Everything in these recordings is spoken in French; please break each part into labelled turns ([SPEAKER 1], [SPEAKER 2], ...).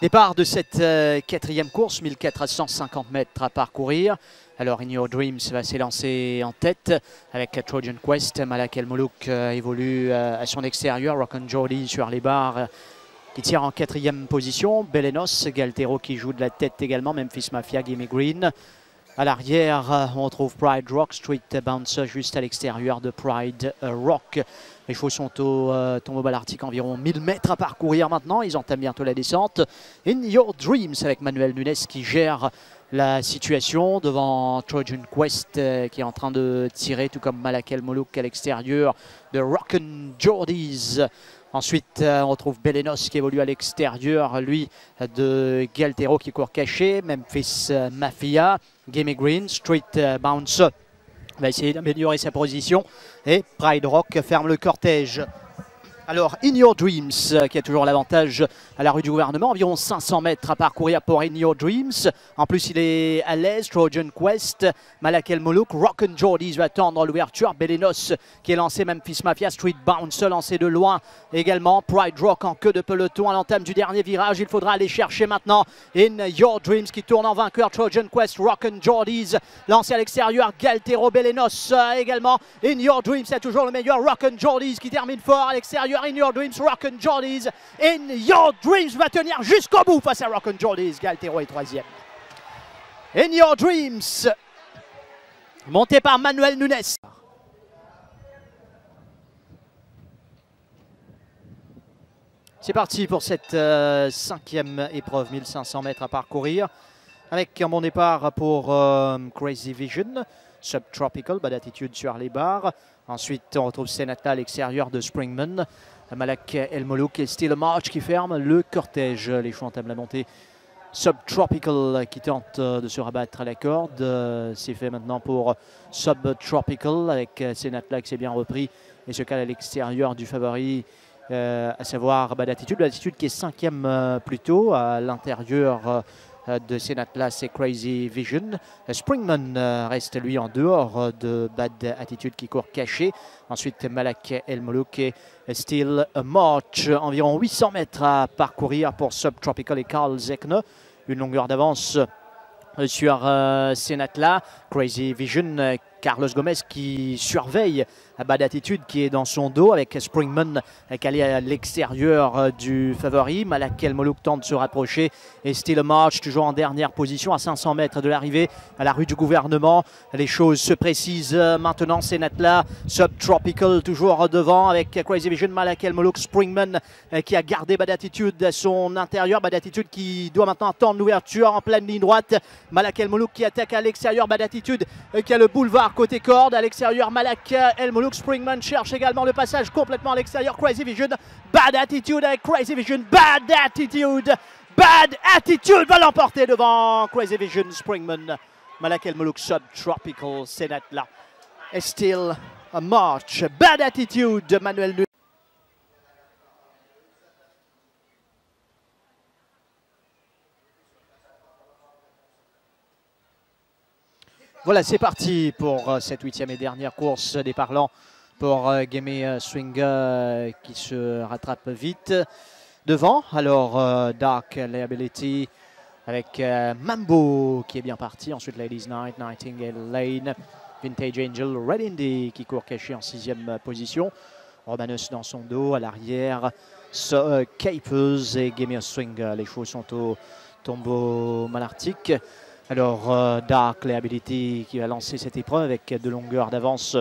[SPEAKER 1] Départ de cette quatrième course, 1450 mètres à parcourir. Alors In Your Dreams va s'élancer en tête avec Trojan Quest. Malak El Molouk évolue à son extérieur. Rock and Jordy sur les barres qui tire en quatrième position. Belenos, Galtero qui joue de la tête également. Memphis Mafia, Gimme Green. À l'arrière, on trouve Pride Rock, Street Bouncer juste à l'extérieur de Pride Rock. Les chevaux sont au tombeau balartique, environ 1000 mètres à parcourir maintenant. Ils entament bientôt la descente. In Your Dreams avec Manuel Nunes qui gère la situation devant Trojan Quest qui est en train de tirer, tout comme Malak El Molouk à l'extérieur de Rock and Jordies. Ensuite, on retrouve Belenos qui évolue à l'extérieur, lui, de Galtero qui court caché. Memphis Mafia, Gimme Green, Street Bounce va essayer d'améliorer sa position. Et Pride Rock ferme le cortège. Alors, In Your Dreams, qui a toujours l'avantage à la rue du gouvernement, environ 500 mètres à parcourir pour In Your Dreams. En plus, il est à l'aise, Trojan Quest, Malak El Molouk, Rock and Jordies va tendre l'ouverture. Belenos qui est lancé, Memphis Mafia, Street Bounce lancé de loin également. Pride Rock en queue de peloton à l'entame du dernier virage. Il faudra aller chercher maintenant In Your Dreams qui tourne en vainqueur. Trojan Quest, Rock and Jordies lancé à l'extérieur. Galtero, Belenos également. In Your Dreams, c'est toujours le meilleur. Rock and Jordies qui termine fort à l'extérieur. In Your Dreams, Rock and Jordies. In Your Dreams va tenir jusqu'au bout face à Rock and Jordies. Galtero est troisième. In Your Dreams, monté par Manuel Nunes. C'est parti pour cette cinquième épreuve, 1500 mètres à parcourir. Avec un bon départ pour Crazy Vision. Subtropical, bas d'attitude sur les barres. Ensuite, on retrouve Senata à l'extérieur de Springman. Malak El Molouk et Still a March qui ferment le cortège. Les chevaux entament la montée. Subtropical qui tente de se rabattre à la corde. C'est fait maintenant pour Subtropical avec Senata qui s'est bien repris et se cale à l'extérieur du favori, à savoir bas d'attitude. L'attitude qui est cinquième plutôt à l'intérieur de Senatla, c'est Crazy Vision. Springman reste lui en dehors de Bad Attitude qui court caché. Ensuite Malak El Molouk et Still a March. Environ 800 mètres à parcourir pour Subtropical et Carl Zekne. Une longueur d'avance sur Senatla. Crazy Vision, Carlos Gomez qui surveille Bad Attitude qui est dans son dos avec Springman calé à l'extérieur du favori. Malak El Molouk tente de se rapprocher et Still a March toujours en dernière position à 500 mètres de l'arrivée à la rue du gouvernement. Les choses se précisent maintenant. Senatla, Subtropical toujours devant avec Crazy Vision, Malak El Molouk, Springman qui a gardé Bad Attitude à son intérieur. Bad Attitude qui doit maintenant attendre l'ouverture en pleine ligne droite. Malak El Molouk qui attaque à l'extérieur. Bad Attitude qui a le boulevard côté corde. À l'extérieur, Malak El Molouk. Springman cherche également le passage complètement à l'extérieur. Crazy Vision, Bad Attitude avec Crazy Vision, Bad Attitude. Bad Attitude va l'emporter devant Crazy Vision, Springman, Malak El Molouk, Subtropical, Senatla et Still a March. Bad Attitude, Manuel Nunes. Voilà, c'est parti pour cette huitième et dernière course. Départ lent pour Gimme Swing qui se rattrape vite devant. Alors Dark Liability avec Mambo qui est bien parti. Ensuite Ladies Night, Nightingale Lane, Vintage Angel, Red Indy qui court caché en sixième position. Romanus dans son dos, à l'arrière Capers et Gimme Swing. Les chevaux sont au tombeau malartique. Alors Dark Liability qui va lancer cette épreuve avec de longueurs d'avance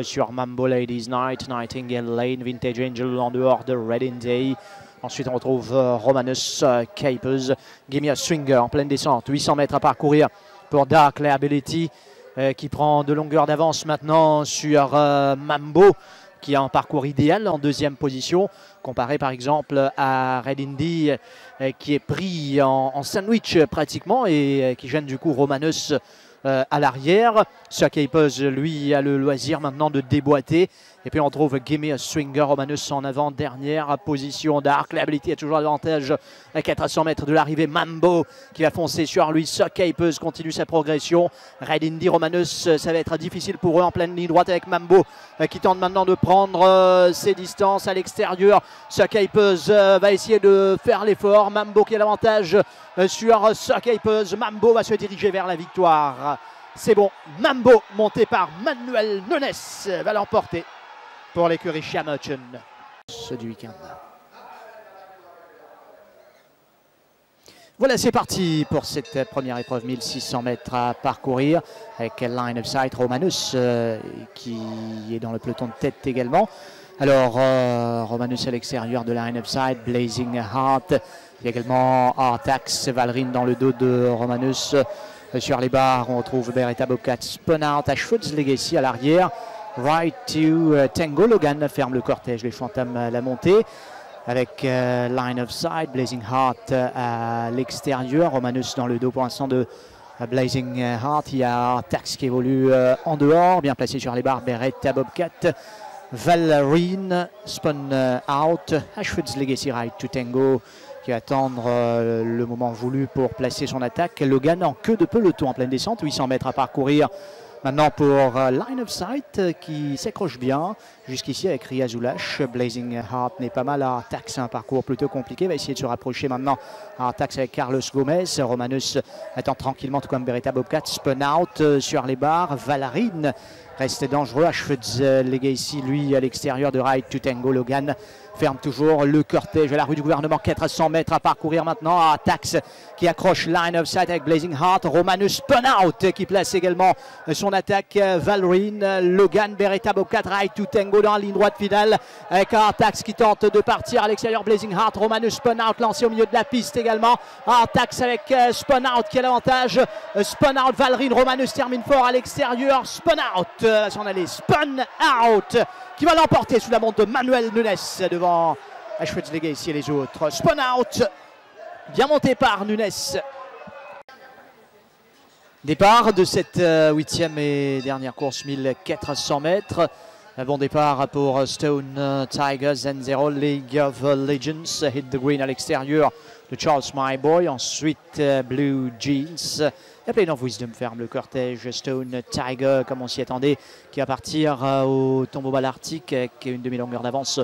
[SPEAKER 1] sur Mambo, Ladies Night, Nightingale Lane, Vintage Angel en dehors de Red Indy. Ensuite on retrouve Romanus, Capers, Gimme Swing en pleine descente. 800 mètres à parcourir pour Dark Liability qui prend de longueurs d'avance maintenant sur Mambo qui a un parcours idéal en deuxième position, comparé par exemple à Red Indy qui est pris en sandwich pratiquement et qui gêne du coup Romanus à l'arrière. Sir Capers, lui, a le loisir maintenant de déboîter Et puis on trouve Gimme a Swinger, Romanus en avant, dernière position. Dark Liability a toujours l'avantage à 400 mètres de l'arrivée. Mambo qui va foncer sur lui. Suckapers continue sa progression. Red Indy, Romanus, ça va être difficile pour eux en pleine ligne droite avec Mambo qui tente maintenant de prendre ses distances à l'extérieur. Suckapers va essayer de faire l'effort. Mambo qui a l'avantage sur Suckapers. Mambo va se diriger vers la victoire. C'est bon, Mambo monté par Manuel Nunes va l'emporter pour l'écurie Shamochen ce du week-end. Voilà, c'est parti pour cette première épreuve, 1600 mètres à parcourir avec Line of Sight, Romanus qui est dans le peloton de tête également. Alors, Romanus à l'extérieur de Line of Sight, Blazing Heart, il y a également Artax, Valrine dans le dos de Romanus. Sur les barres, on retrouve Beretta Bobcat, Spun Out, Ashford's Legacy à l'arrière. Right to Tango, Logan ferme le cortège, les entament la montée. Avec Line of Sight, Blazing Heart à l'extérieur. Romanus dans le dos pour l'instant de Blazing Heart. Il y a Artax qui évolue en dehors, bien placé sur les barres, Beretta Bobcat. Valrine, Spun Out, Ashford's Legacy, Right to Tango, qui va attendre le moment voulu pour placer son attaque. Logan en queue de peloton en pleine descente, 800 mètres à parcourir. Maintenant pour Line of Sight qui s'accroche bien jusqu'ici avec Riazulash. Blazing Heart n'est pas mal. Artax, un parcours plutôt compliqué, va essayer de se rapprocher maintenant. Artax avec Carlos Gomez. Romanus attend tranquillement tout comme Beretta Bobcat. Spun Out sur les barres. Valrine reste dangereux. Ashford's Legacy, lui, à l'extérieur de Right to Tango. Logan ferme toujours le cortège à la rue du gouvernement. 400 mètres à parcourir maintenant. Artax qui accroche Line of Sight avec Blazing Heart. Romanus Spun Out qui place également son attaque. Valrine, Logan, Beretta Bobcat, Right to Tango dans la ligne droite finale avec Artax qui tente de partir à l'extérieur. Blazing Heart, Romanus Spun Out lancé au milieu de la piste également. Artax avec Spun Out qui a l'avantage. Spun Out, Valrine, Romanus termine fort à l'extérieur. Spun Out à son allée. Spun Out qui va l'emporter sous la montre de Manuel Nunes devant Ashford's Legacy et les autres. Spun Out, bien monté par Nunes. Départ de cette 8e et dernière course, 1400 mètres. Un bon départ pour Stone Tiger, Zen0, League of Legends, Hit the Green à l'extérieur de Charles Myboy. Ensuite Blue Jeans. Et Plane of Wisdom ferme le cortège. Stone Tiger, comme on s'y attendait, qui va partir au tombeau balarctique avec une demi-longueur d'avance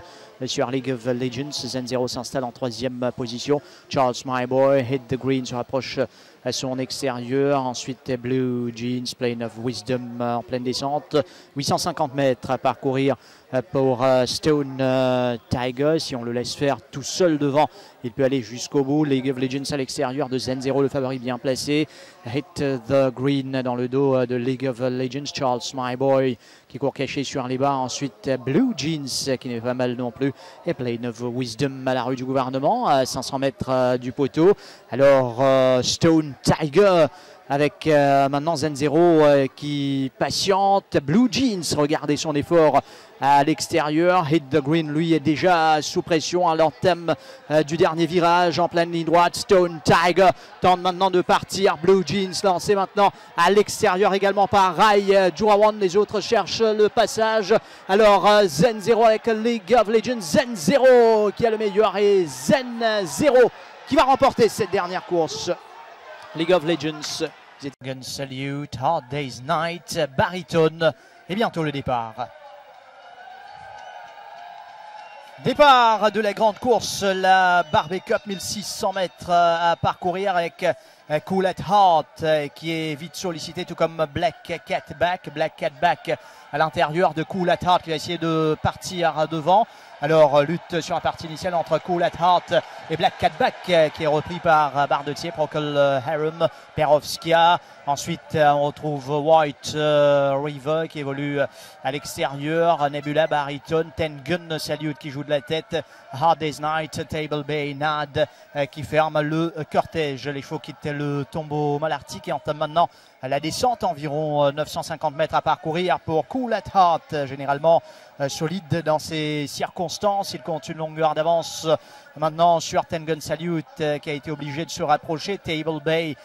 [SPEAKER 1] sur League of Legends. Zen0 s'installe en 3e position. Charles Myboy, Hit the Green se rapproche à son extérieur. Ensuite Blue Jeans, Plane of Wisdom en pleine descente. 850 mètres à parcourir pour Stone Tiger. Si on le laisse faire tout seul devant, il peut aller jusqu'au bout. League of Legends à l'extérieur de Zen0, le favori bien placé. Hit the Green dans le dos de League of Legends. Charles Myboy qui court caché sur les barres. Ensuite Blue Jeans qui n'est pas mal non plus. Et Plane of Wisdom à la rue du gouvernement à 500 mètres du poteau. Alors Stone Tiger avec maintenant Zen0 qui patiente. Blue Jeans, regardez son effort à l'extérieur. Hit the Green, lui, est déjà sous pression à l'entame du dernier virage en pleine ligne droite. Stone Tiger tente maintenant de partir. Blue Jeans lancé maintenant à l'extérieur également par Rai Jurawan. Les autres cherchent le passage. Alors Zen0 avec League of Legends. Zen0 qui a le meilleur et Zen0 qui va remporter cette dernière course. League of Legends, Gun Salute, Hard Day's Night, Baritone et bientôt le départ. Départ de la grande course, la Barbie Cup, 1600 mètres à parcourir avec Cool at Heart qui est vite sollicité, tout comme Black Cat Back à l'intérieur de Cool at Heart qui va essayer de partir devant. Alors lutte sur la partie initiale entre Cool at Heart et Black Cat Back qui est repris par Bardetier, Procol Harum, Perovskia. Ensuite on retrouve White River qui évolue à l'extérieur, Nebula, Baritone, Tengun Salute qui joue de la tête, Hard Day's Night, Table Bay, Nad qui ferme le cortège. Les chevaux quittent le tombeau malartique et entament maintenant la descente, environ 950 mètres à parcourir pour Cool at Heart, généralement solide dans ces circonstances. Il compte une longueur d'avance maintenant sur Ten Gun Salute qui a été obligé de se rapprocher. Table Bay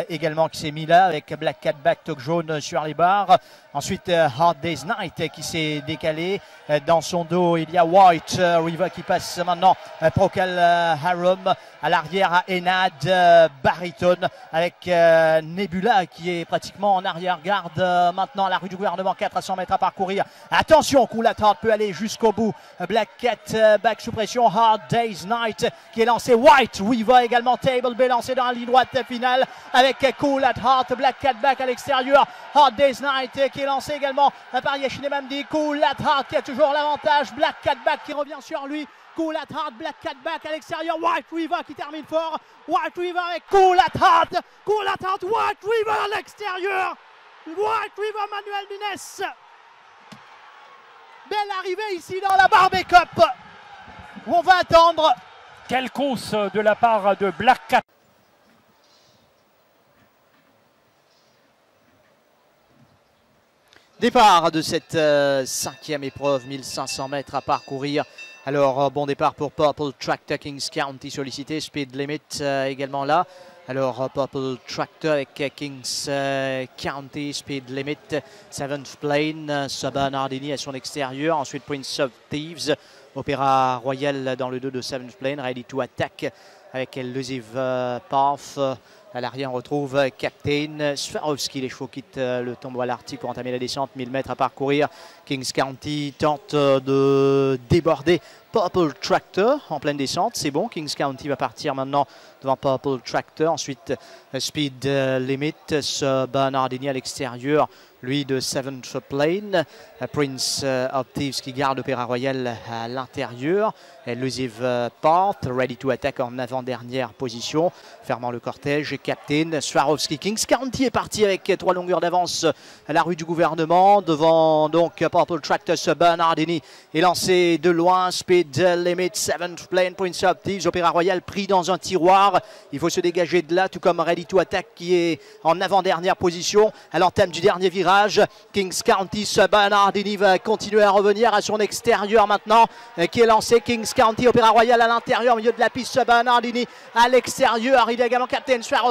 [SPEAKER 1] également qui s'est mis là avec Black Cat Back Talk jaune sur les barres. Ensuite Hard Day's Night qui s'est décalé. Dans son dos il y a White River qui passe maintenant. Procol Harum à l'arrière à Enad Baritone avec Nebula qui est pratiquement en arrière-garde maintenant à la rue du gouvernement. 400 mètres à parcourir. Attention, Cool at Heart peut aller jusqu'au bout. Black Cat Back sous pression. Hard Day's Night qui est lancé. White River également. Table Bay lancé dans la ligne droite finale avec Cool at Heart. Black Cat Back à l'extérieur. Hard Day's Night qui est lancé également par Yashine Mamdi. Cool at Heart qui a toujours l'avantage. Black Cat Back qui revient sur lui. Cool at Heart, Black Cat Back à l'extérieur. White River qui termine fort. White River avec Cool at Heart. Cool at Heart, White River à l'extérieur. White River, Manuel Nunes. Belle arrivée ici dans la Barbie Cup où on va attendre.
[SPEAKER 2] Quelle course de la part de Black Cat.
[SPEAKER 1] Départ de cette cinquième épreuve, 1500 mètres à parcourir. Alors bon départ pour Purple Tractor, Kings County sollicité, Speed Limit également là. Alors Purple Tractor avec Kings County, Speed Limit, 7th Plane, Saban Ardini à son extérieur. Ensuite Prince of Thieves, Opéra Royal dans le dos de 7th Plane, Ready to Attack avec Elusive Path. À l'arrière, on retrouve Captain Swarovski. Les chevaux quittent le tombeau à l'article pour entamer la descente. 1000 mètres à parcourir. Kings County tente de déborder Purple Tractor en pleine descente. C'est bon. Kings County va partir maintenant devant Purple Tractor. Ensuite, Speed Limit. Bernardini à l'extérieur. Lui de 7th Plane. Prince of Thieves qui garde Opéra Royal à l'intérieur. Elusive Path. Ready to Attack en avant-dernière position. Fermant le cortège. Captain Swarovski. Kings County est parti avec 3 longueurs d'avance à la rue du gouvernement. Devant donc Purple Tractor, Bernardini est lancé de loin. Speed Limit, 7th Plane, Prince of Thieves, Opéra Royal pris dans un tiroir. Il faut se dégager de là, tout comme Ready to Attack qui est en avant-dernière position à l'entame du dernier virage. Kings County, Bernardini va continuer à revenir à son extérieur maintenant, qui est lancé. Kings County, Opéra Royal à l'intérieur, au milieu de la piste, Bernardini à l'extérieur. Il y a également Captain Swarovski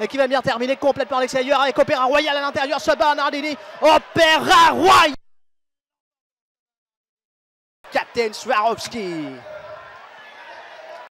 [SPEAKER 1] qui va bien terminer complètement à l'extérieur avec Opéra Royal à l'intérieur. Bernardini, Opéra Royal. Captain Swarovski.